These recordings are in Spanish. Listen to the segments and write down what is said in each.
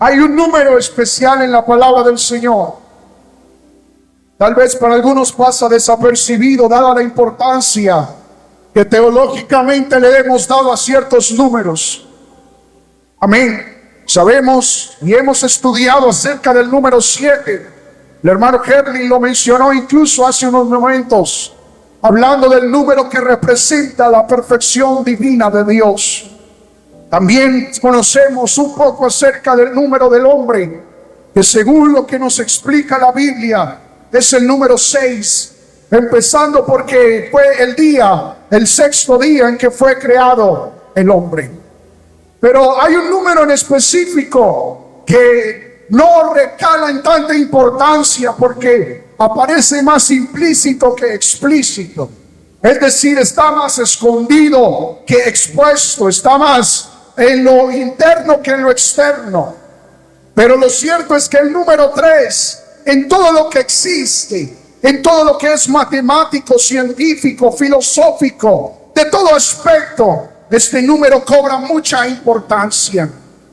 Hay un número especial en la palabra del Señor. Tal vez para algunos pasa desapercibido dada la importancia que teológicamente le hemos dado a ciertos números. Amén. Sabemos y hemos estudiado acerca del número 7. El hermano Henry lo mencionó incluso hace unos momentos, hablando del número que representa la perfección divina de Dios. También conocemos un poco acerca del número del hombre, que según lo que nos explica la Biblia, es el número 6, empezando porque fue el sexto día en que fue creado el hombre. Pero hay un número en específico que no recala en tanta importancia porque aparece más implícito que explícito. Es decir, está más escondido que expuesto, está más en lo interno que en lo externo. Pero lo cierto es que el número 3, en todo lo que existe, en todo lo que es matemático, científico, filosófico, de todo aspecto, este número cobra mucha importancia.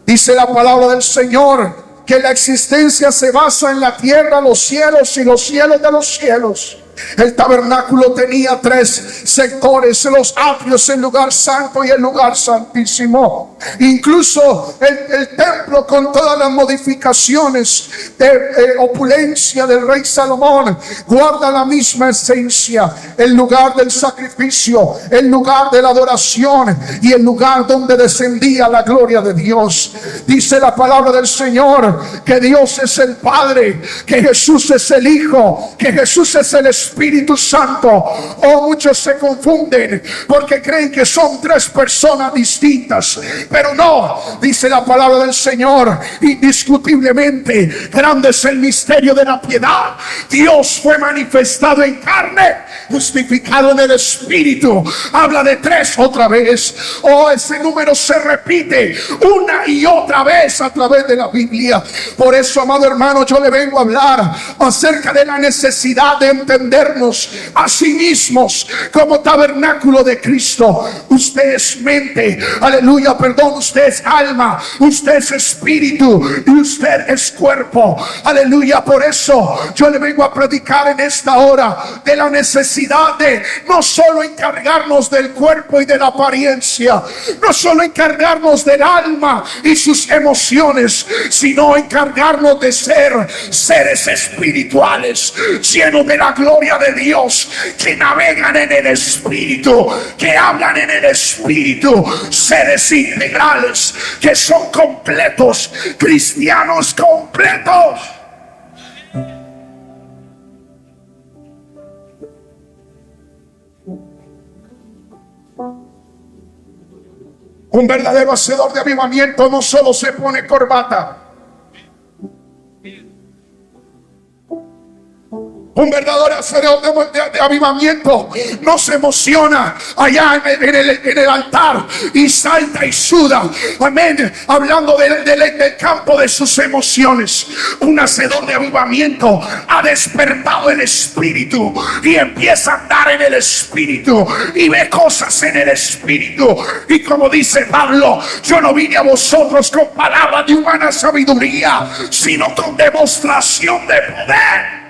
Dice la palabra del Señor que la existencia se basa en la tierra, los cielos y los cielos de los cielos. El tabernáculo tenía 3 sectores: los atrios, el lugar santo y el lugar santísimo. Incluso el templo, con todas las modificaciones de opulencia del rey Salomón, guarda la misma esencia: el lugar del sacrificio, el lugar de la adoración y el lugar donde descendía la gloria de Dios. Dice la palabra del Señor que Dios es el Padre, que Jesús es el Hijo, que Jesús es el Espíritu Santo. Oh, muchos se confunden porque creen que son 3 personas distintas, pero no. Dice la palabra del Señor, indiscutiblemente grande es el misterio de la piedad. Dios fue manifestado en carne, justificado en el Espíritu. Habla de 3 otra vez. Oh, ese número se repite una y otra vez a través de la Biblia. Por eso, amado hermano, yo le vengo a hablar acerca de la necesidad de entendernos a sí mismos como tabernáculo de Cristo. Usted es mente, aleluya, perdón, usted es alma, usted es espíritu y usted es cuerpo, aleluya. Por eso yo le vengo a predicar en esta hora de la necesidad de no solo encargarnos del cuerpo y de la apariencia, no solo encargarnos del alma y sus emociones, sino encargarnos de ser seres espirituales llenos de la gloria de Dios, que navegan en el Espíritu, que hablan en el Espíritu, seres integrales que son completos, cristianos completos. Un verdadero hacedor de avivamiento no solo se pone corbata. Un verdadero hacedor de avivamiento no se emociona allá en el altar y salta y suda, amén, hablando del campo de sus emociones. Un hacedor de avivamiento ha despertado el espíritu y empieza a andar en el espíritu y ve cosas en el espíritu. Y como dice Pablo, yo no vine a vosotros con palabras de humana sabiduría, sino con demostración de poder.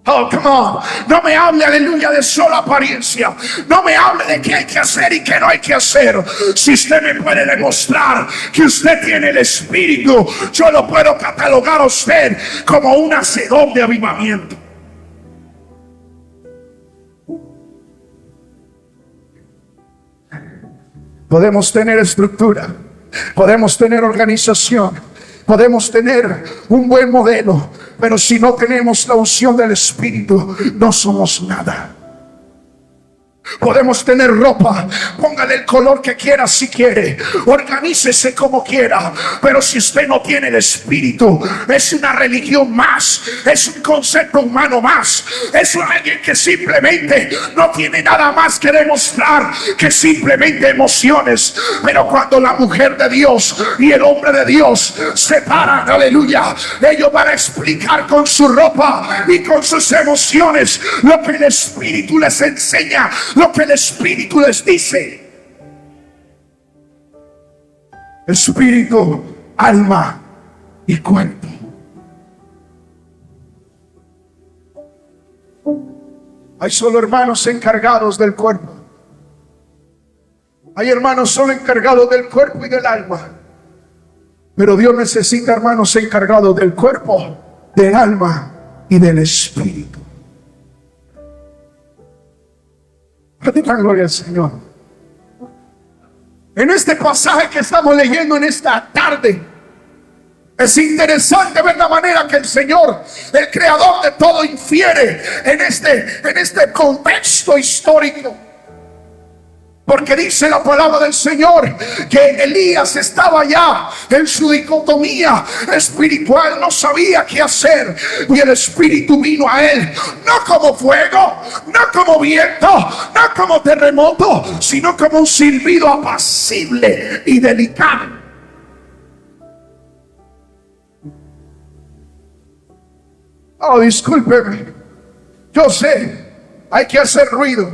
Oh, come on. No me hable, aleluya, de sola apariencia. No me hable de qué hay que hacer y qué no hay que hacer. Si usted me puede demostrar que usted tiene el Espíritu, yo lo puedo catalogar a usted como un hacedor de avivamiento. Podemos tener estructura, podemos tener organización, podemos tener un buen modelo, pero si no tenemos la unción del Espíritu, no somos nada. Podemos tener ropa, póngale el color que quiera si quiere, organícese como quiera, pero si usted no tiene el Espíritu, es una religión más, es un concepto humano más, es alguien que simplemente no tiene nada más que demostrar que simplemente emociones. Pero cuando la mujer de Dios y el hombre de Dios se paran, aleluya, ellos van a explicar con su ropa y con sus emociones lo que el Espíritu les enseña, lo que el Espíritu les dice. espíritu, alma y cuerpo. Hay solo hermanos encargados del cuerpo. Hay hermanos solo encargados del cuerpo y del alma. Pero Dios necesita hermanos encargados del cuerpo, del alma y del espíritu. Gloria al Señor. En este pasaje que estamos leyendo en esta tarde, es interesante ver la manera que el Señor, el creador de todo, infiere en este contexto histórico. Porque dice la palabra del Señor que Elías estaba ya en su dicotomía espiritual, no sabía qué hacer, y el Espíritu vino a él, no como fuego, no como viento, no como terremoto, sino como un silbido apacible y delicado. Oh, discúlpeme, yo sé, hay que hacer ruido,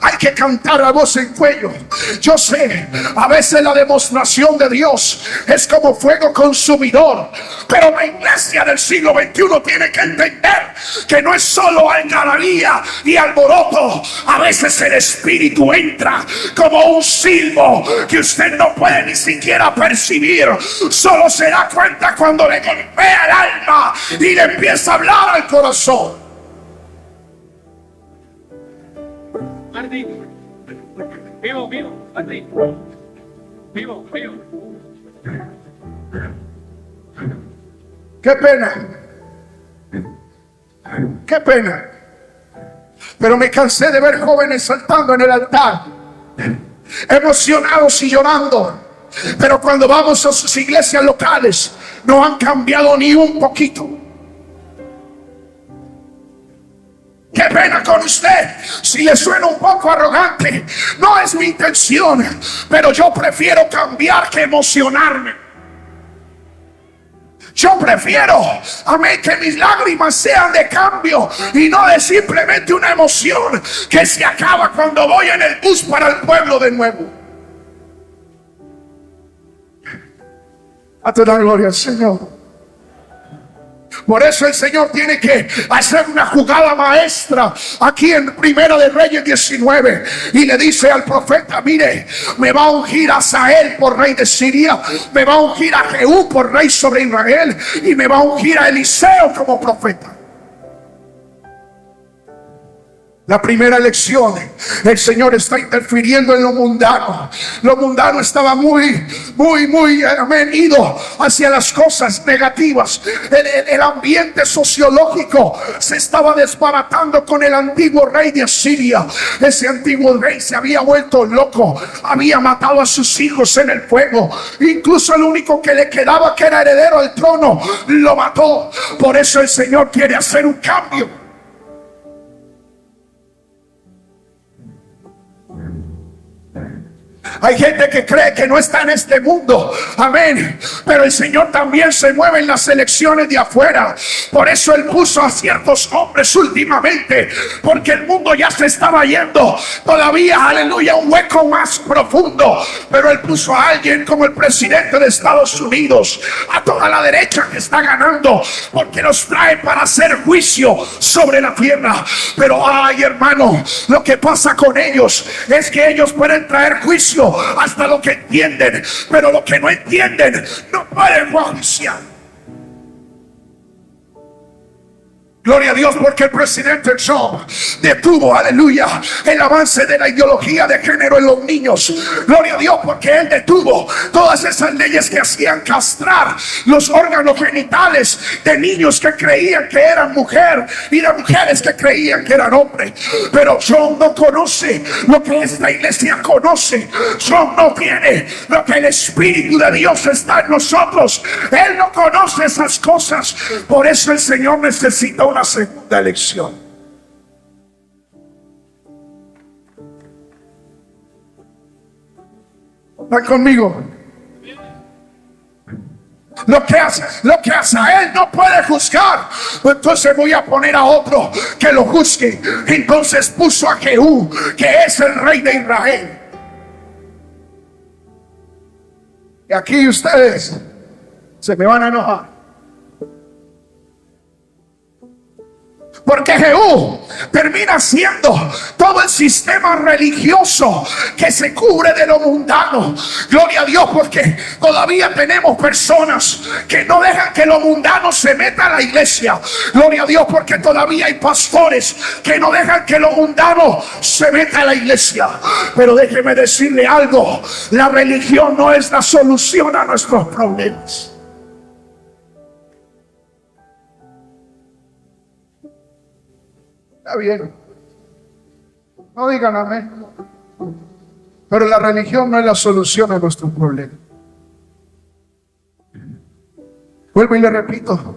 hay que cantar a voz en cuello. Yo sé, a veces la demostración de Dios es como fuego consumidor, pero la iglesia del siglo XXI tiene que entender que no es solo algarabía y alboroto. A veces el Espíritu entra como un silbo que usted no puede ni siquiera percibir. Solo se da cuenta cuando le golpea el alma y le empieza a hablar al corazón. Martín, vivo, Martín, vivo. Qué pena. Pero me cansé de ver jóvenes saltando en el altar, emocionados y llorando. Pero cuando vamos a sus iglesias locales, no han cambiado ni un poquito. Qué pena con usted si le suena un poco arrogante. No es mi intención, pero yo prefiero cambiar que emocionarme. Yo prefiero, amén, que mis lágrimas sean de cambio y no de simplemente una emoción que se acaba cuando voy en el bus para el pueblo de nuevo. A toda gloria al Señor. Por eso el Señor tiene que hacer una jugada maestra aquí en Primera de Reyes 19 y le dice al profeta: mire, me va a ungir a Hazael por rey de Siria, me va a ungir a Jehú por rey sobre Israel y me va a ungir a Eliseo como profeta. La primera elección, el Señor está interfiriendo en lo mundano. Lo mundano estaba muy, amén, ido hacia las cosas negativas. El ambiente sociológico se estaba desbaratando con el antiguo rey de Asiria. Ese antiguo rey se había vuelto loco, había matado a sus hijos en el fuego. Incluso el único que le quedaba, que era heredero al trono, lo mató. Por eso el Señor quiere hacer un cambio. Hay gente que cree que no está en este mundo, amén, pero el Señor también se mueve en las elecciones de afuera. Por eso Él puso a ciertos hombres últimamente, porque el mundo ya se estaba yendo todavía, aleluya, un hueco más profundo. Pero Él puso a alguien como el presidente de Estados Unidos, a toda la derecha que está ganando, porque los trae para hacer juicio sobre la tierra. Pero ay, hermano, lo que pasa con ellos es que ellos pueden traer juicio hasta lo que entienden, pero lo que no entienden no pueden juiciar. Gloria a Dios, porque el presidente Trump detuvo, aleluya, el avance de la ideología de género en los niños. Gloria a Dios, porque él detuvo todas esas leyes que hacían castrar los órganos genitales de niños que creían que eran mujer y de mujeres que creían que eran hombre. Pero Trump no conoce lo que esta iglesia conoce. Trump no tiene lo que el Espíritu de Dios está en nosotros. Él no conoce esas cosas. Por eso el Señor necesita una segunda elección. ¿Están conmigo? Lo que Hazael no puede juzgar, entonces voy a poner a otro que lo juzgue. Entonces puso a Jehú, que es el rey de Israel. Y aquí ustedes se me van a enojar. Porque Jehú termina siendo todo el sistema religioso que se cubre de lo mundano. Gloria a Dios, porque todavía tenemos personas que no dejan que lo mundano se meta a la iglesia. Gloria a Dios, porque todavía hay pastores que no dejan que lo mundano se meta a la iglesia. Pero déjeme decirle algo: la religión no es la solución a nuestros problemas. Está bien, no digan amén. Pero la religión no es la solución a nuestro problema. Vuelvo y le repito: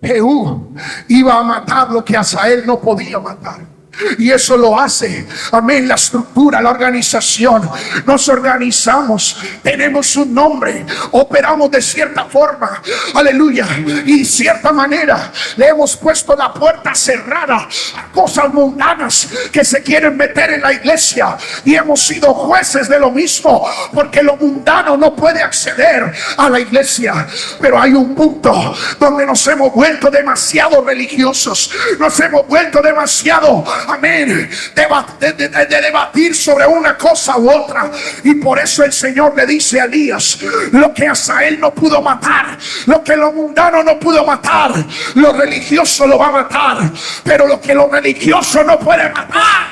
Jehú iba a matar lo que Asael no podía matar. Y eso lo hace, amén, la estructura, la organización. Nos organizamos, tenemos un nombre, operamos de cierta forma, aleluya, y de cierta manera le hemos puesto la puerta cerrada a cosas mundanas que se quieren meter en la iglesia. Y hemos sido jueces de lo mismo, porque lo mundano no puede acceder a la iglesia. Pero hay un punto donde nos hemos vuelto demasiado religiosos, nos hemos vuelto demasiado, amén, de debatir sobre una cosa u otra. Y por eso el Señor le dice a Elías: lo que Asael no pudo matar, lo que lo mundano no pudo matar, lo religioso lo va a matar. Pero lo que lo religioso no puede matar,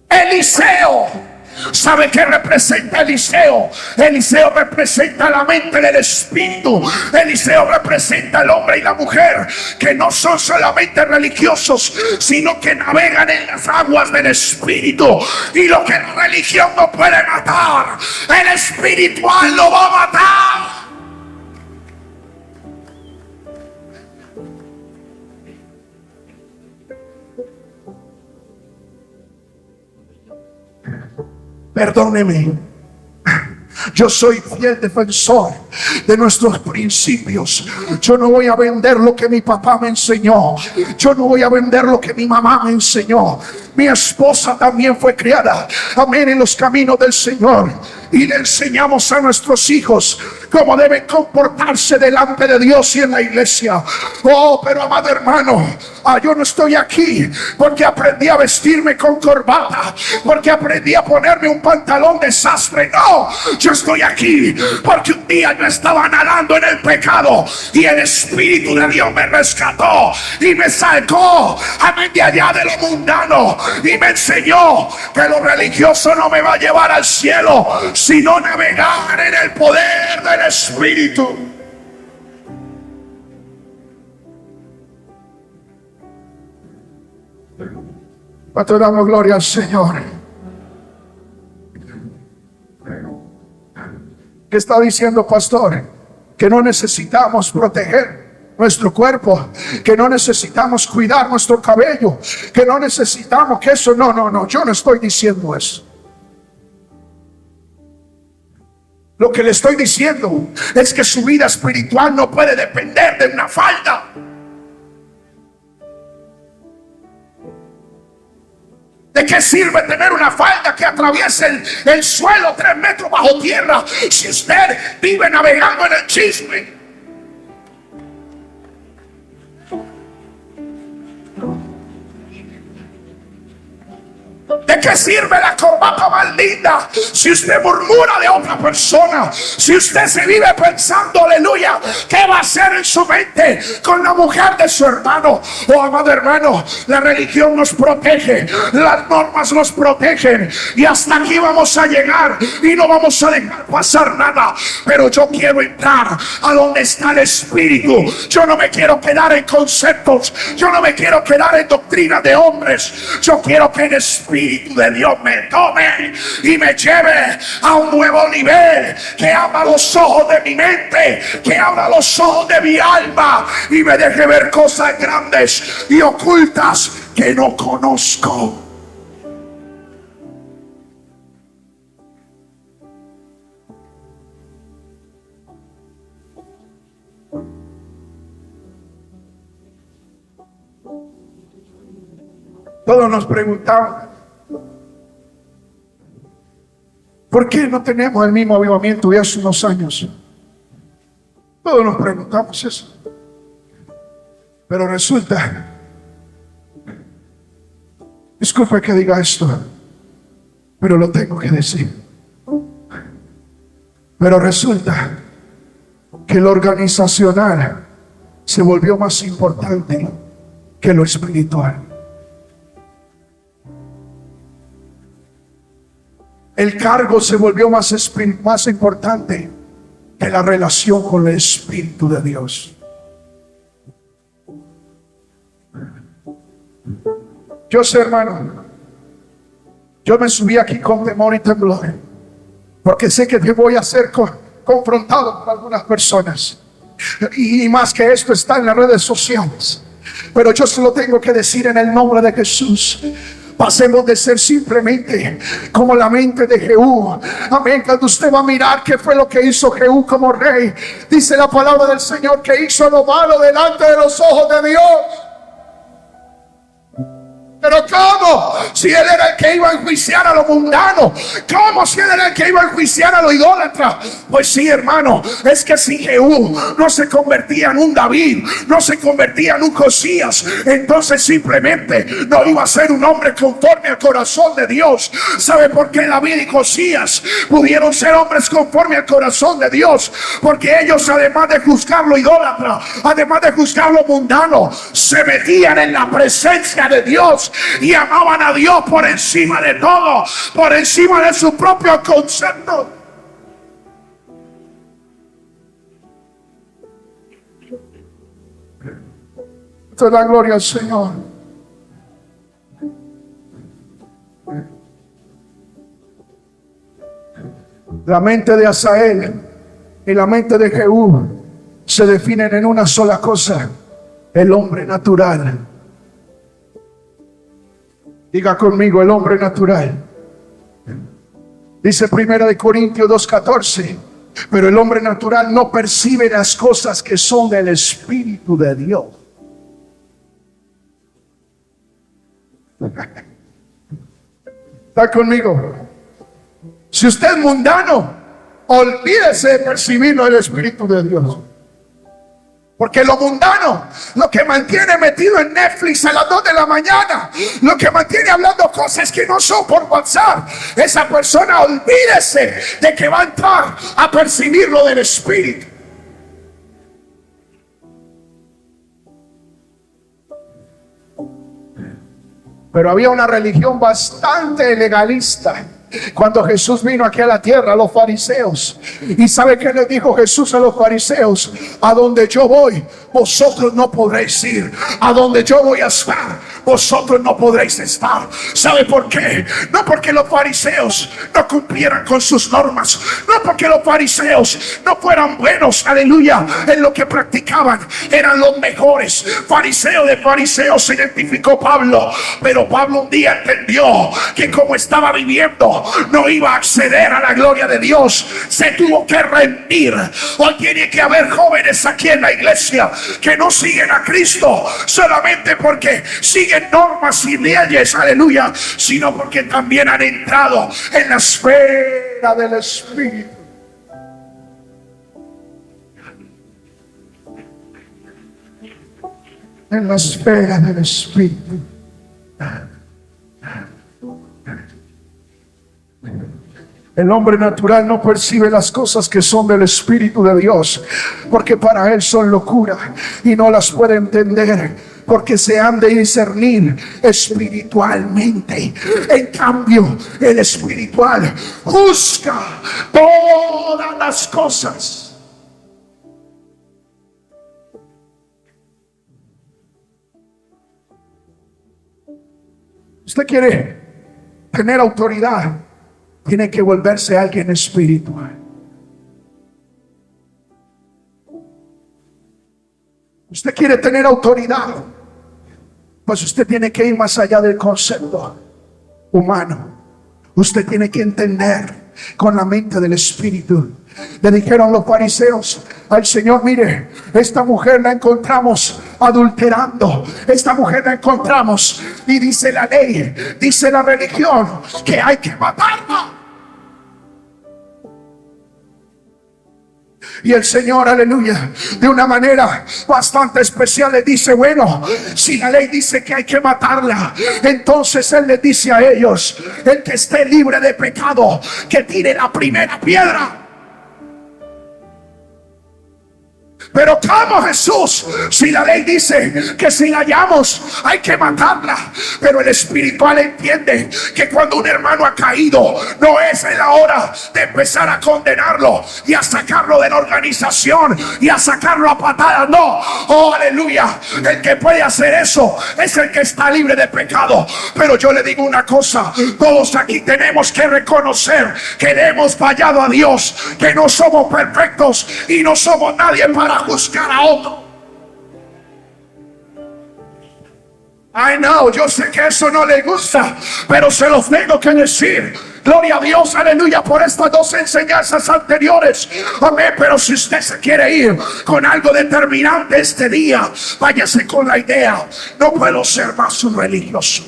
Eliseo. ¿Sabe qué representa Eliseo? Eliseo representa la mente del espíritu. Eliseo representa al hombre y la mujer que no son solamente religiosos, sino que navegan en las aguas del espíritu. Y lo que la religión no puede matar, el espiritual lo va a matar. Perdóneme, yo soy fiel defensor de nuestros principios. Yo no voy a vender lo que mi papá me enseñó. Yo no voy a vender lo que mi mamá me enseñó. Mi esposa también fue criada, amén, en los caminos del Señor. Y le enseñamos a nuestros hijos cómo deben comportarse delante de Dios y en la iglesia. Oh, pero amado hermano, yo no estoy aquí porque aprendí a vestirme con corbata, porque aprendí a ponerme un pantalón de sastre. No, yo estoy aquí porque un día yo estaba nadando en el pecado y el Espíritu de Dios me rescató y me sacó, amén, de allá de lo mundano, y me enseñó que lo religioso no me va a llevar al cielo, sino navegar en el poder del Espíritu. ¿Cuánto damos gloria al Señor? ¿Qué está diciendo, pastor? Que no necesitamos proteger nuestro cuerpo, que no necesitamos cuidar nuestro cabello, que no necesitamos que eso. No, yo no estoy diciendo eso. Lo que le estoy diciendo es que su vida espiritual no puede depender de una falda. ¿De qué sirve tener una falda que atraviese el suelo 3 metros bajo tierra si usted vive navegando en el chisme? ¿De qué sirve la corbata más linda si usted murmura de otra persona? Si usted se vive pensando, aleluya, ¿qué va a hacer en su mente con la mujer de su hermano? Oh, amado hermano, la religión nos protege, las normas nos protegen, y hasta aquí vamos a llegar y no vamos a dejar pasar nada. Pero yo quiero entrar a donde está el Espíritu. Yo no me quiero quedar en conceptos, yo no me quiero quedar en doctrinas de hombres. Yo quiero que el Espíritu de Dios me tome y me lleve a un nuevo nivel, que abra los ojos de mi mente, que abra los ojos de mi alma y me deje ver cosas grandes y ocultas que no conozco. Todos nos preguntaban: ¿Por qué no tenemos el mismo avivamiento de hace unos años? Todos nos preguntamos eso. Pero resulta, disculpe que diga esto, pero lo tengo que decir. Pero resulta que lo organizacional se volvió más importante que lo espiritual. El cargo se volvió más importante que la relación con el Espíritu de Dios. Yo sé, hermano, yo me subí aquí con temor y temblor, porque sé que voy a ser confrontado por algunas personas. Y más que esto, está en las redes sociales. Pero yo se lo tengo que decir en el nombre de Jesús. Pasemos de ser simplemente como la mente de Jehú. Amén. Cuando usted va a mirar qué fue lo que hizo Jehú como rey, dice la palabra del Señor que hizo lo malo delante de los ojos de Dios. Pero ¿cómo? Si él era el que iba a enjuiciar a lo mundano. ¿Cómo si él era el que iba a enjuiciar a lo idólatra? Pues sí, hermano, es que si Jehú no se convertía en un David, no se convertía en un Josías, entonces simplemente no iba a ser un hombre conforme al corazón de Dios. ¿Sabe por qué David y Josías pudieron ser hombres conforme al corazón de Dios? Porque ellos, además de juzgar lo idólatra, además de juzgar lo mundano, se metían en la presencia de Dios y amaban a Dios por encima de todo, por encima de su propio concepto. Te da gloria al Señor. La mente de Asael y la mente de Jehú se definen en una sola cosa: el hombre natural. Diga conmigo, el hombre natural. Dice 1 Corintios 2:14, pero el hombre natural no percibe las cosas que son del Espíritu de Dios. ¿Está conmigo? Si usted es mundano, olvídese de percibirlo del Espíritu de Dios. Porque lo mundano, lo que mantiene metido en Netflix a las 2 de la mañana, lo que mantiene hablando cosas que no son por WhatsApp, esa persona, olvídese de que va a entrar a percibir lo del Espíritu. Pero había una religión bastante legalista cuando Jesús vino aquí a la tierra, a los fariseos. ¿Y sabe qué le dijo Jesús a los fariseos? A donde yo voy, vosotros no podréis ir. A donde yo voy a estar, vosotros no podréis estar. ¿Sabe por qué? No porque los fariseos no cumplieran con sus normas, no porque los fariseos no fueran buenos, aleluya, en lo que practicaban, eran los mejores. Fariseo de fariseos se identificó Pablo, pero Pablo un día entendió que como estaba viviendo no iba a acceder a la gloria de Dios, se tuvo que rendir. Hoy tiene que haber jóvenes aquí en la iglesia que no siguen a Cristo solamente porque siguen normas y leyes, aleluya, sino porque también han entrado en la esfera del Espíritu. En la esfera del Espíritu. El hombre natural no percibe las cosas que son del Espíritu de Dios, porque para él son locura y no las puede entender, porque se han de discernir espiritualmente. En cambio, el espiritual juzga todas las cosas. Usted quiere tener autoridad, tiene que volverse alguien espiritual. Usted quiere tener autoridad, pues usted tiene que ir más allá del concepto humano. Usted tiene que entender con la mente del Espíritu. Le dijeron los fariseos al Señor: mire, esta mujer la encontramos adulterando, esta mujer la encontramos, y dice la ley, dice la religión, que hay que matarla. Y el Señor, aleluya, de una manera bastante especial le dice, bueno, si la ley dice que hay que matarla, entonces Él les dice a ellos, el que esté libre de pecado, que tire la primera piedra. Pero ¿cómo, Jesús? Si la ley dice que si la hallamos hay que matarla. Pero el espiritual entiende que cuando un hermano ha caído, no es la hora de empezar a condenarlo y a sacarlo de la organización y a sacarlo a patadas. No, oh aleluya, el que puede hacer eso es el que está libre de pecado. Pero yo le digo una cosa, todos aquí tenemos que reconocer que le hemos fallado a Dios, que no somos perfectos y no somos nadie para juzgar a otro. Ay, no, yo sé que eso no le gusta, pero se los tengo que decir. Gloria a Dios, aleluya, por estas dos enseñanzas anteriores. Amén. Pero si usted se quiere ir con algo determinante este día, váyase con la idea: no puedo ser más un religioso.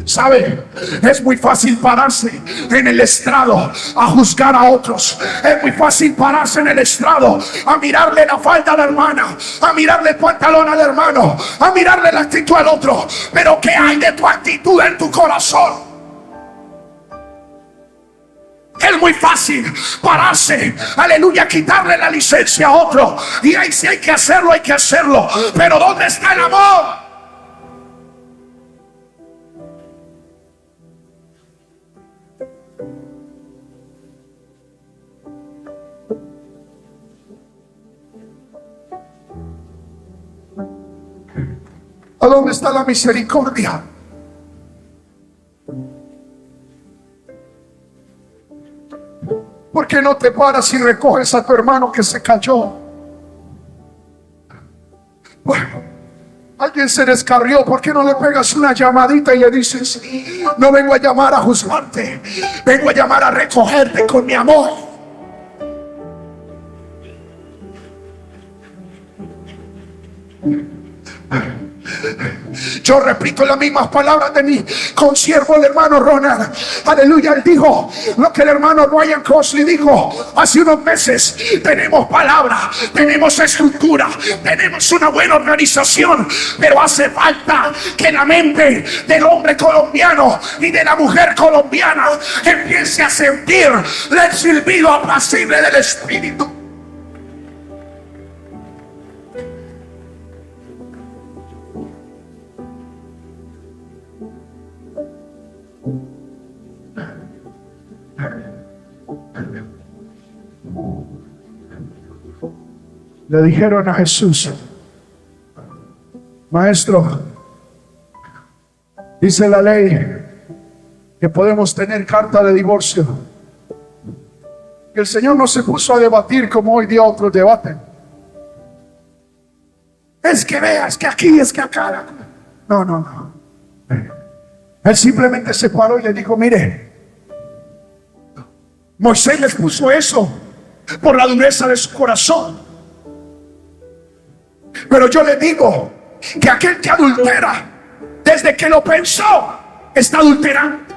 ¿Sabe? Es muy fácil pararse en el estrado a juzgar a otros. Es muy fácil pararse en el estrado a mirarle la falda a la hermana, a mirarle el pantalón al hermano, a mirarle la actitud al otro. Pero ¿qué hay de tu actitud en tu corazón? Es muy fácil pararse, aleluya, quitarle la licencia a otro. Y ahí sí hay que hacerlo, hay que hacerlo. Pero ¿dónde está el amor? ¿A dónde está la misericordia? ¿Por qué no te paras y recoges a tu hermano que se cayó? Bueno, alguien se descarrió. ¿Por qué no le pegas una llamadita y le dices: no vengo a llamar a juzgarte, vengo a llamar a recogerte con mi amor? Yo repito las mismas palabras de mi consiervo, el hermano Ronald. Aleluya, él dijo lo que el hermano Ryan Crossley dijo hace unos meses: tenemos palabra, tenemos estructura, tenemos una buena organización, pero hace falta que la mente del hombre colombiano y de la mujer colombiana empiece a sentir el silbido apacible del Espíritu. Le dijeron a Jesús: Maestro, dice la ley que podemos tener carta de divorcio. Que el Señor no se puso a debatir como hoy día otros debaten. Es que veas que aquí, es que acá. No. Él simplemente se paró y le dijo: mire, Moisés les puso eso por la dureza de su corazón. Pero yo le digo que aquel que adultera, desde que lo pensó, está adulterando.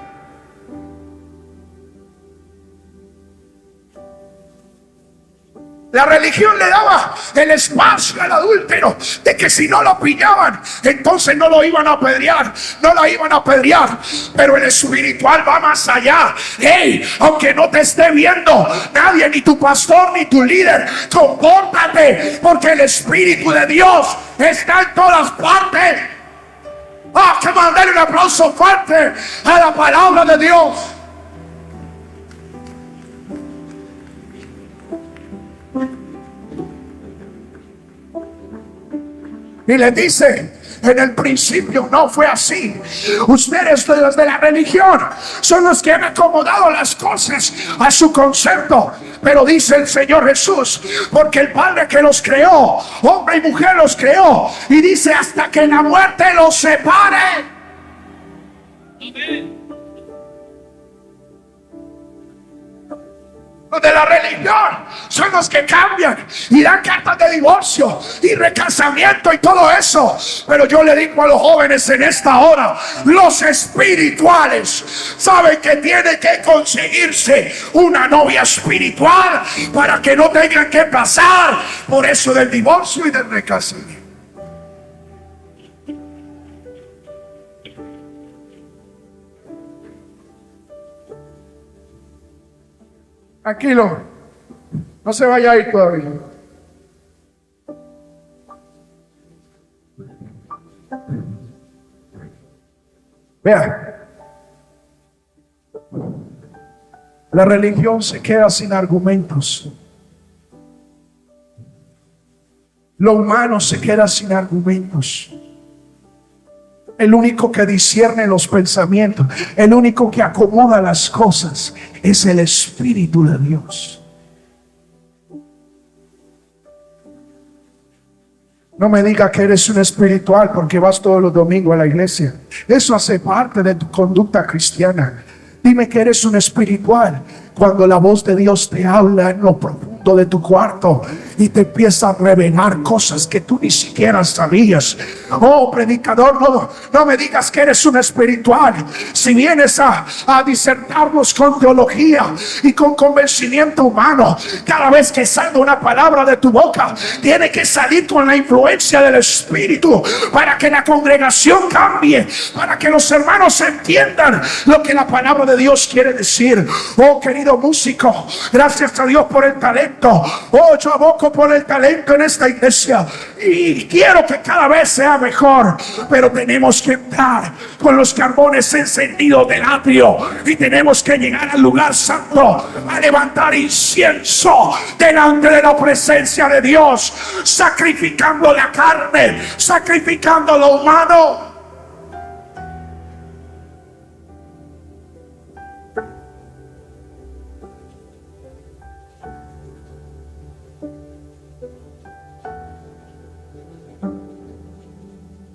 La religión le daba el espacio al adúltero de que si no lo pillaban, entonces no lo iban a apedrear, no la iban a apedrear. Pero el espiritual va más allá. Hey, aunque no te esté viendo nadie, ni tu pastor ni tu líder, compórtate, porque el Espíritu de Dios está en todas partes. Que mandarle un aplauso fuerte a la palabra de Dios. Y le dice: en el principio no fue así. Ustedes, los de la religión, son los que han acomodado las cosas a su concepto. Pero dice el Señor Jesús: porque el Padre que los creó, hombre y mujer los creó, y dice: hasta que la muerte los separe. Amén. Los de la religión son los que cambian y dan cartas de divorcio y recasamiento y todo eso. Pero yo le digo a los jóvenes en esta hora, los espirituales saben que tienen que conseguirse una novia espiritual para que no tengan que pasar por eso del divorcio y del recasamiento. Tranquilo, no se vaya a ir todavía. Vea, la religión se queda sin argumentos. Lo humano se queda sin argumentos. El único que discierne los pensamientos, el único que acomoda las cosas, es el Espíritu de Dios. No me diga que eres un espiritual porque vas todos los domingos a la iglesia. Eso hace parte de tu conducta cristiana. Dime que eres un espiritual cuando la voz de Dios te habla en lo profundo de tu cuarto y te empieza a revelar cosas que tú ni siquiera sabías. Oh, predicador, no me digas que eres un espiritual si vienes a disertarnos con teología y con convencimiento humano. Cada vez que salga una palabra de tu boca, tiene que salir con la influencia del Espíritu para que la congregación cambie, para que los hermanos entiendan lo que la palabra de Dios quiere decir. Oh, querido músico, gracias a Dios por el talento. Oh, yo aboco por el talento en esta iglesia y quiero que cada vez sea mejor, pero tenemos que entrar con los carbones encendidos del atrio y tenemos que llegar al lugar santo a levantar incienso delante de la presencia de Dios, sacrificando la carne, sacrificando lo humano.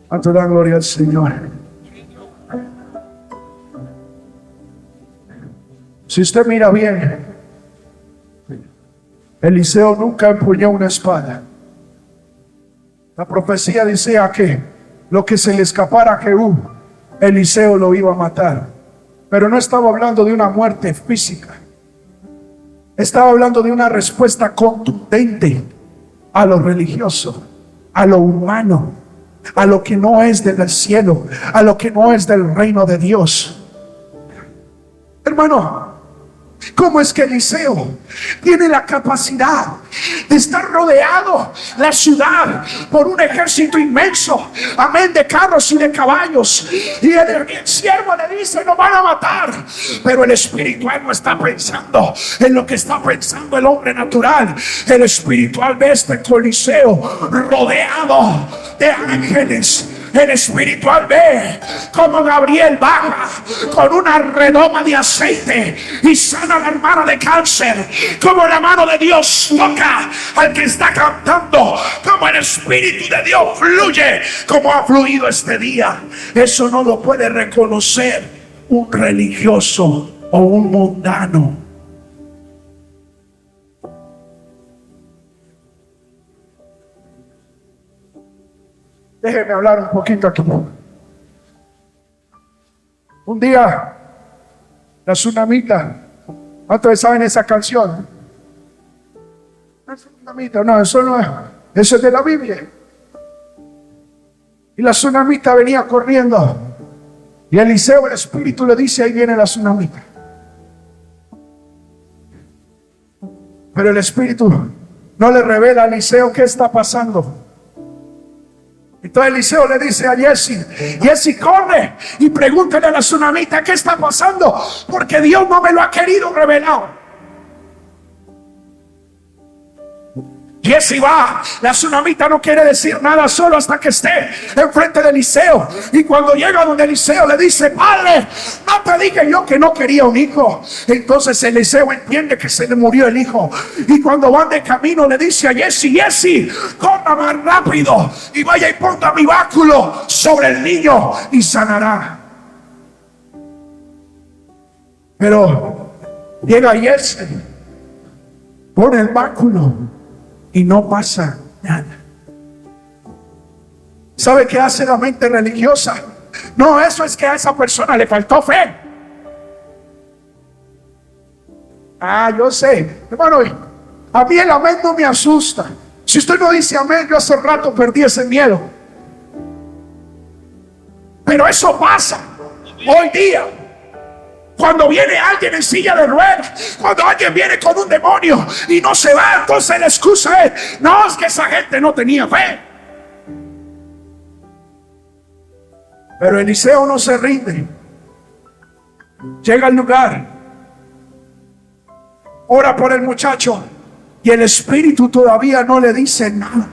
¿Cuánto dan gloria al Señor? Si usted mira bien, Eliseo nunca empuñó una espada. La profecía decía que lo que se le escapara a Jehú, Eliseo lo iba a matar. Pero no estaba hablando de una muerte física. Estaba hablando de una respuesta contundente a lo religioso, a lo humano, a lo que no es del cielo, a lo que no es del reino de Dios. Hermano, ¿cómo es que Eliseo tiene la capacidad de estar rodeado la ciudad por un ejército inmenso, amén, de carros y de caballos? Y el siervo le dice: no van a matar. Pero el espiritual no está pensando en lo que está pensando el hombre natural. El espiritual ve este Coliseo rodeado de ángeles. El espiritual ve como Gabriel baja con una redoma de aceite y sana a la hermana de cáncer, como la mano de Dios toca al que está cantando, como el Espíritu de Dios fluye como ha fluido este día. Eso no lo puede reconocer un religioso o un mundano. Déjenme hablar un poquito aquí. Un día, la tsunamita, ¿cuántos saben esa canción? La tsunamita, no, eso no es, eso es de la Biblia. Y la tsunamita venía corriendo. Y Eliseo, el Espíritu, le dice: ahí viene la tsunamita. Pero el Espíritu no le revela a Eliseo qué está pasando. Entonces Eliseo le dice a Jesse, corre y pregúntale a la tsunamita qué está pasando, porque Dios no me lo ha querido revelar. Jesse va, la tsunamita no quiere decir nada solo hasta que esté enfrente de Eliseo. Y cuando llega donde Eliseo le dice: padre, no te dije yo que no quería un hijo. Entonces Eliseo entiende que se le murió el hijo. Y cuando van de camino le dice a Jesse, corra más rápido y vaya y ponga mi báculo sobre el niño y sanará. Pero llega Jesse pone el báculo y no pasa nada. ¿Sabe qué hace la mente religiosa? No, eso es que a esa persona le faltó fe. Yo sé, hermano, a mí el amén no me asusta. Si usted no dice amén, yo hace rato perdí ese miedo. Pero eso pasa hoy día. Cuando viene alguien en silla de ruedas, cuando alguien viene con un demonio y no se va, entonces la excusa es, no, es que esa gente no tenía fe. Pero Eliseo no se rinde. Llega al lugar, ora por el muchacho y el espíritu todavía no le dice nada.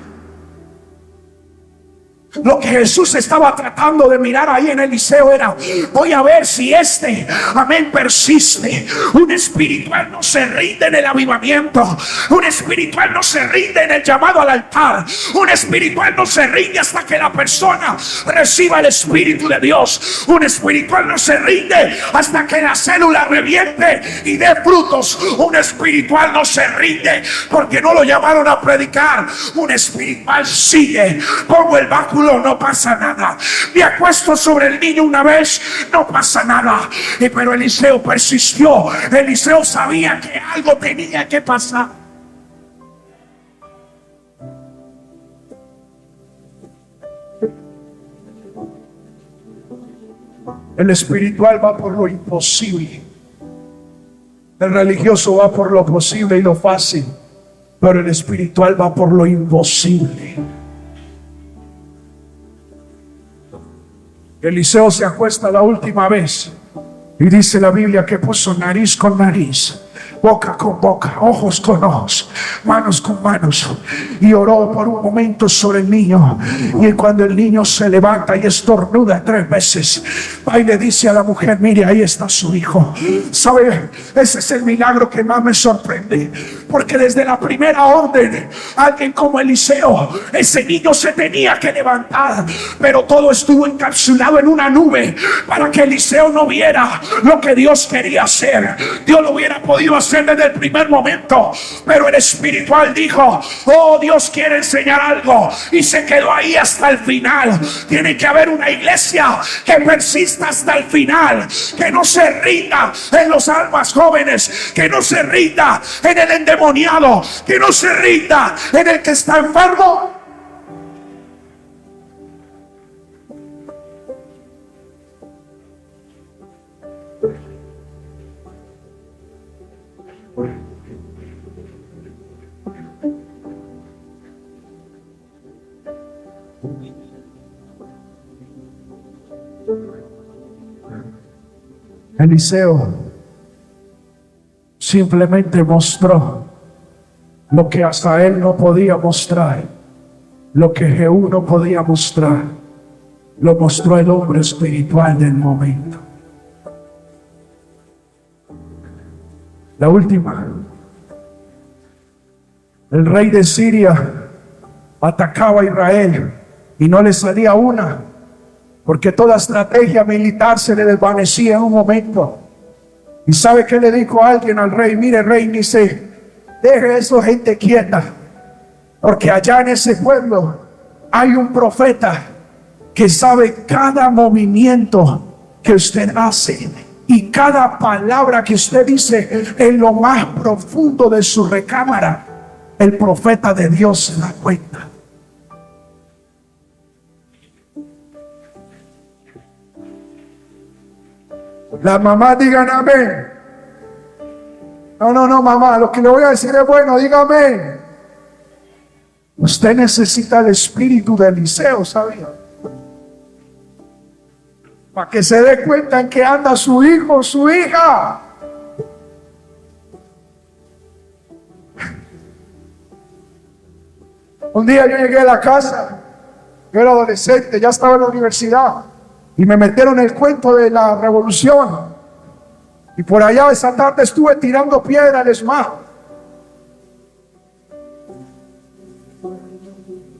Lo que Jesús estaba tratando de mirar ahí en Eliseo era, voy a ver si amén, persiste. Un espiritual no se rinde en el avivamiento. Un espiritual no se rinde en el llamado al altar. Un espiritual no se rinde hasta que la persona reciba el Espíritu de Dios. Un espiritual no se rinde hasta que la célula reviente y dé frutos. Un espiritual no se rinde porque no lo llamaron a predicar. Un espiritual sigue. Pongo el báculo, no pasa nada. Me acuesto sobre el niño una vez, no pasa nada. Pero Eliseo persistió. Eliseo sabía que algo tenía que pasar. El espiritual va por lo imposible. El religioso va por lo posible y lo fácil. Pero el espiritual va por lo imposible. Eliseo se acuesta la última vez y dice la Biblia que puso nariz con nariz, boca con boca, ojos con ojos, manos con manos, y oró por un momento sobre el niño. Y cuando el niño se levanta y estornuda 3 veces, va y le dice a la mujer, mire, ahí está su hijo. ¿Sabe? Ese es el milagro que más me sorprende, porque desde la primera orden, alguien como Eliseo, ese niño se tenía que levantar, pero todo estuvo encapsulado en una nube para que Eliseo no viera lo que Dios quería hacer. Dios lo hubiera podido hacer desde el primer momento, pero el espiritual dijo, oh, Dios quiere enseñar algo, y se quedó ahí hasta el final. Tiene que haber una iglesia que persista hasta el final, que no se rinda en los almas jóvenes, que no se rinda en el endemoniado, que no se rinda en el que está enfermo. Eliseo simplemente mostró lo que hasta él no podía mostrar, lo que Jehú no podía mostrar, lo mostró el hombre espiritual del momento. La última, el rey de Siria atacaba a Israel y no le salía una, porque toda estrategia militar se le desvanecía en un momento. ¿Y sabe qué le dijo alguien al rey? Mire, rey, dice, deje a esa gente quieta, porque allá en ese pueblo hay un profeta que sabe cada movimiento que usted hace y cada palabra que usted dice en lo más profundo de su recámara. El profeta de Dios se da cuenta. Las mamás digan amén. No, mamá, lo que le voy a decir es bueno, dígame. Usted necesita el espíritu de Eliseo, ¿sabía? Para que se dé cuenta en que anda su hijo, su hija. Un día yo llegué a la casa, yo era adolescente, ya estaba en la universidad, y me metieron el cuento de la revolución. Y por allá esa tarde estuve tirando piedra al ESMAD.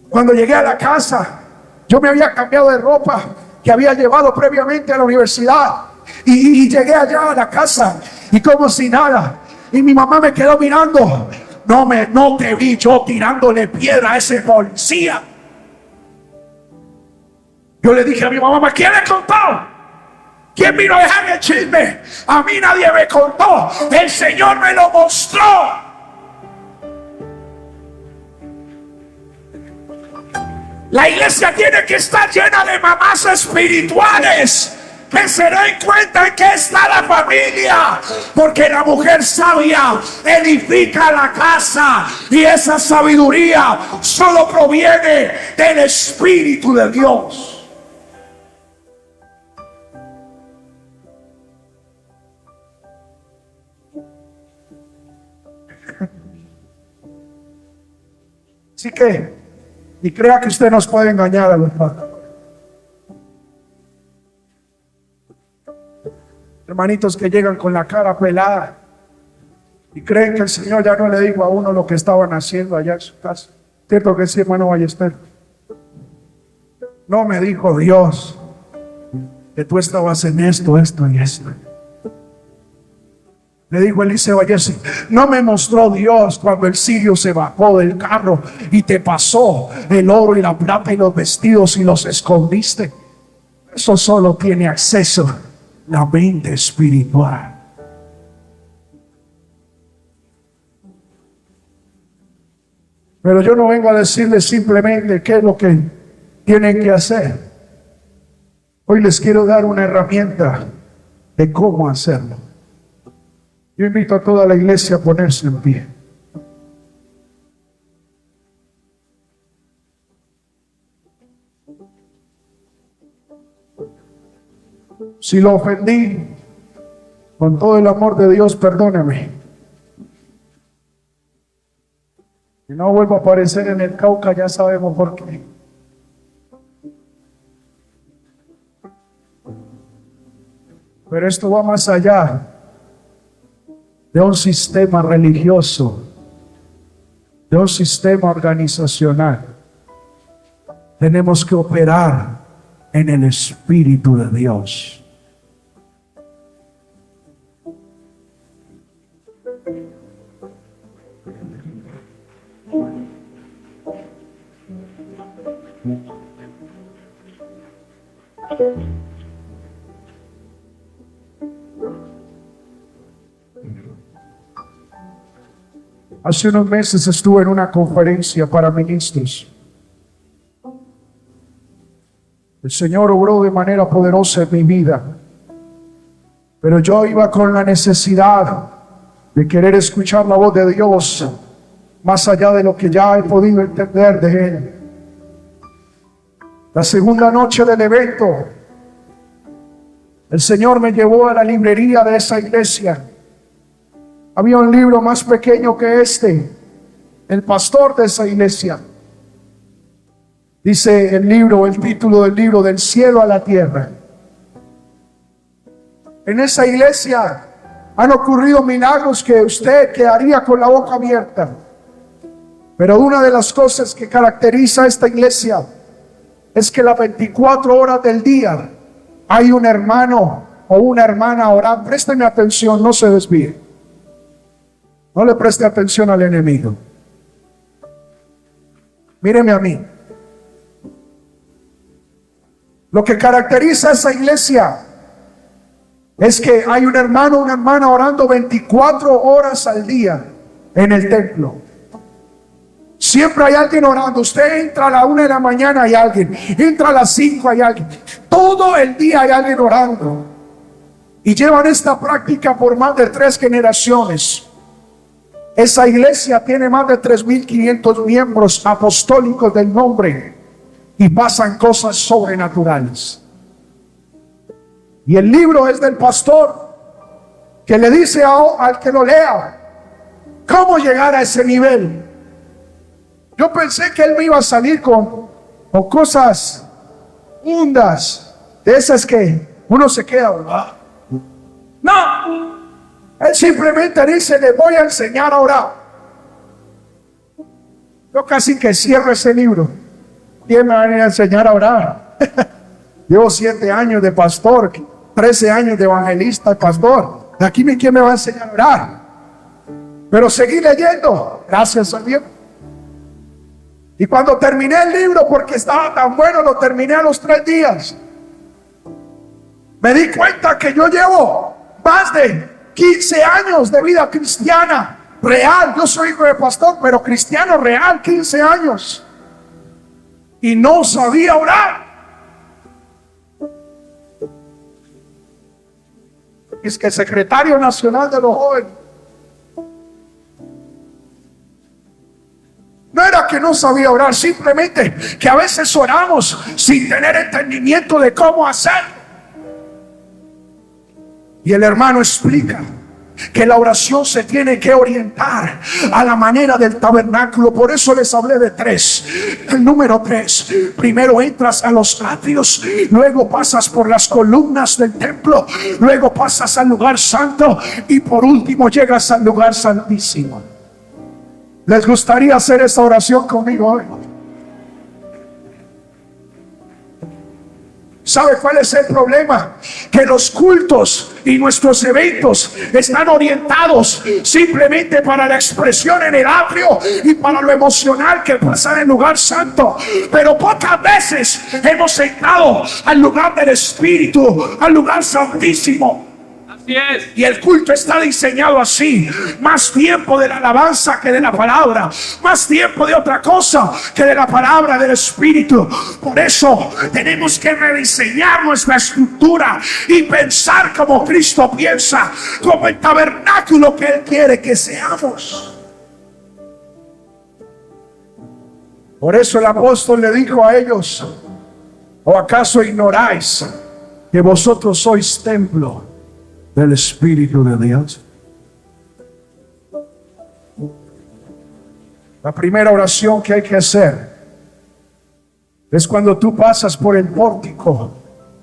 Cuando llegué a la casa, yo me había cambiado de ropa que había llevado previamente a la universidad. Y llegué allá a la casa y como si nada. Y mi mamá me quedó mirando. no te vi yo tirándole piedra a ese policía. Yo le dije a mi mamá, ¿quién le contó? ¿Quién vino a dejar el chisme? A mí nadie me contó. El Señor me lo mostró. La iglesia tiene que estar llena de mamás espirituales que se den cuenta en que está la familia, porque la mujer sabia edifica la casa, y esa sabiduría solo proviene del Espíritu de Dios. Así que, y crea que usted nos puede engañar a los padres. Hermanitos que llegan con la cara pelada y creen que el Señor ya no le dijo a uno lo que estaban haciendo allá en su casa. ¿Cierto que sí, hermano Ballester? No me dijo Dios que tú estabas en esto, esto y esto. Le dijo Eliseo a Jesse, no me mostró Dios cuando el sirio se bajó del carro y te pasó el oro y la plata y los vestidos y los escondiste. Eso solo tiene acceso la mente espiritual. Pero yo no vengo a decirles simplemente qué es lo que tienen que hacer. Hoy les quiero dar una herramienta de cómo hacerlo. Yo invito a toda la iglesia a ponerse en pie. Si lo ofendí, con todo el amor de Dios, perdóneme. Si no vuelvo a aparecer en el Cauca, ya sabemos por qué. Pero esto va más allá de un sistema religioso, de un sistema organizacional. Tenemos que operar en el Espíritu de Dios. Hace unos meses estuve en una conferencia para ministros. El Señor obró de manera poderosa en mi vida, pero yo iba con la necesidad de querer escuchar la voz de Dios más allá de lo que ya he podido entender de Él. La segunda noche del evento, el Señor me llevó a la librería de esa iglesia. Había un libro más pequeño que este. El pastor de esa iglesia, dice el libro, el título del libro, Del cielo a la tierra. En esa iglesia han ocurrido milagros que usted quedaría con la boca abierta. Pero una de las cosas que caracteriza a esta iglesia es que las 24 horas del día hay un hermano o una hermana orando. Présteme atención, no se desvíe. No le preste atención al enemigo. Míreme a mí. Lo que caracteriza a esa iglesia es que hay un hermano o una hermana orando 24 horas al día en el templo. Siempre hay alguien orando. Usted entra a la 1 de la mañana, hay alguien. Entra a las 5, hay alguien. Todo el día hay alguien orando. Y llevan esta práctica por más de 3 generaciones. Esa iglesia tiene más de 3.500 miembros apostólicos del nombre, y pasan cosas sobrenaturales. Y el libro es del pastor, que le dice al que lo lea cómo llegar a ese nivel. Yo pensé que él me iba a salir con cosas hundas, de esas que uno se queda, ¿verdad? No. Él simplemente dice, le voy a enseñar a orar. Yo casi que cierro ese libro. ¿Quién me va a venir a enseñar a orar? Llevo 7 años de pastor, 13 años de evangelista y pastor. ¿Aquí quién me va a enseñar a orar? Pero seguí leyendo, gracias a Dios. Y cuando terminé el libro, porque estaba tan bueno, lo terminé a los 3 días. Me di cuenta que yo llevo más de 15 años de vida cristiana real. Yo soy hijo de pastor, pero cristiano real, 15 años. Y no sabía orar. Es que el secretario nacional de los jóvenes. No era que no sabía orar, simplemente que a veces oramos sin tener entendimiento de cómo hacerlo. Y el hermano explica que la oración se tiene que orientar a la manera del tabernáculo. Por eso les hablé de 3. El número 3: primero entras a los atrios, luego pasas por las columnas del templo, luego pasas al lugar santo y por último llegas al lugar santísimo. ¿Les gustaría hacer esa oración conmigo hoy? ¿Sabe cuál es el problema? Que los cultos y nuestros eventos están orientados simplemente para la expresión en el atrio y para lo emocional que pasa en el lugar santo. Pero pocas veces hemos entrado al lugar del Espíritu, al lugar santísimo. Y el culto está diseñado así: más tiempo de la alabanza que de la palabra, más tiempo de otra cosa que de la palabra del Espíritu. Por eso tenemos que rediseñar nuestra estructura y pensar como Cristo piensa, como el tabernáculo que Él quiere que seamos. Por eso el apóstol le dijo a ellos: ¿o acaso ignoráis que vosotros sois templo del Espíritu de Dios? La primera oración que hay que hacer es cuando tú pasas por el pórtico,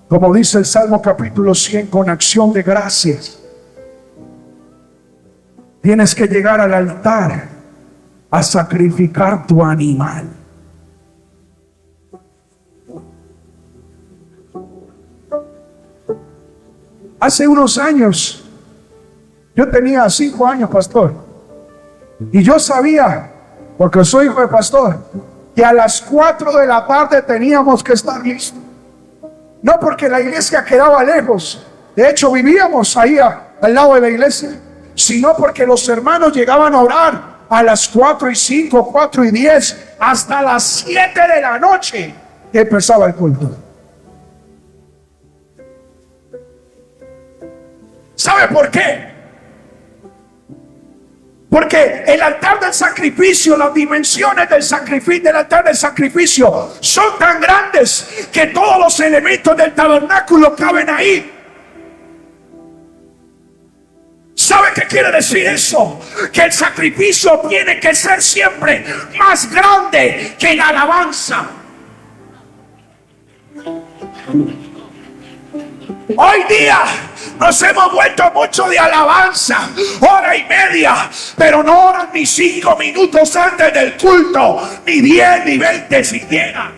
como dice el Salmo capítulo 100, con acción de gracias. Tienes que llegar al altar a sacrificar tu animal. Hace unos años, yo tenía 5 años, pastor, y yo sabía, porque soy hijo de pastor, que a las 4 de la tarde teníamos que estar listos. No porque la iglesia quedaba lejos, de hecho vivíamos ahí al lado de la iglesia, sino porque los hermanos llegaban a orar a las 4:05, 4:10, hasta las 7 de la noche que empezaba el culto. ¿Sabe por qué? Porque el altar del sacrificio, las dimensiones del sacrificio, del altar del sacrificio son tan grandes que todos los elementos del tabernáculo caben ahí. ¿Sabe qué quiere decir eso? Que el sacrificio tiene que ser siempre más grande que la alabanza. Hoy día nos hemos vuelto mucho de alabanza, 1:30, pero no oran ni 5 minutos antes del culto, ni 10 ni 20 siquiera.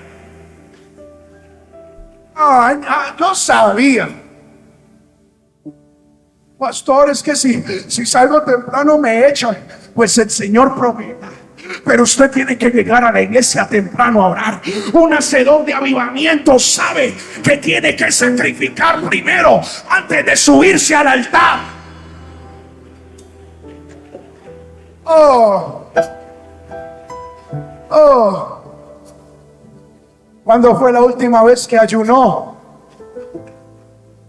Yo sabía, pastor, es que si salgo temprano me echan. Pues el Señor prometa. Pero usted tiene que llegar a la iglesia temprano a orar. Un hacedor de avivamiento sabe que tiene que sacrificar primero antes de subirse al altar. ¿Cuándo fue la última vez que ayunó?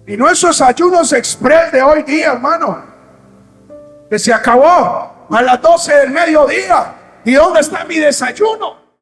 Y no esos ayunos express de hoy día, hermano, que se acabó a las 12 del mediodía. ¿Y dónde está mi desayuno?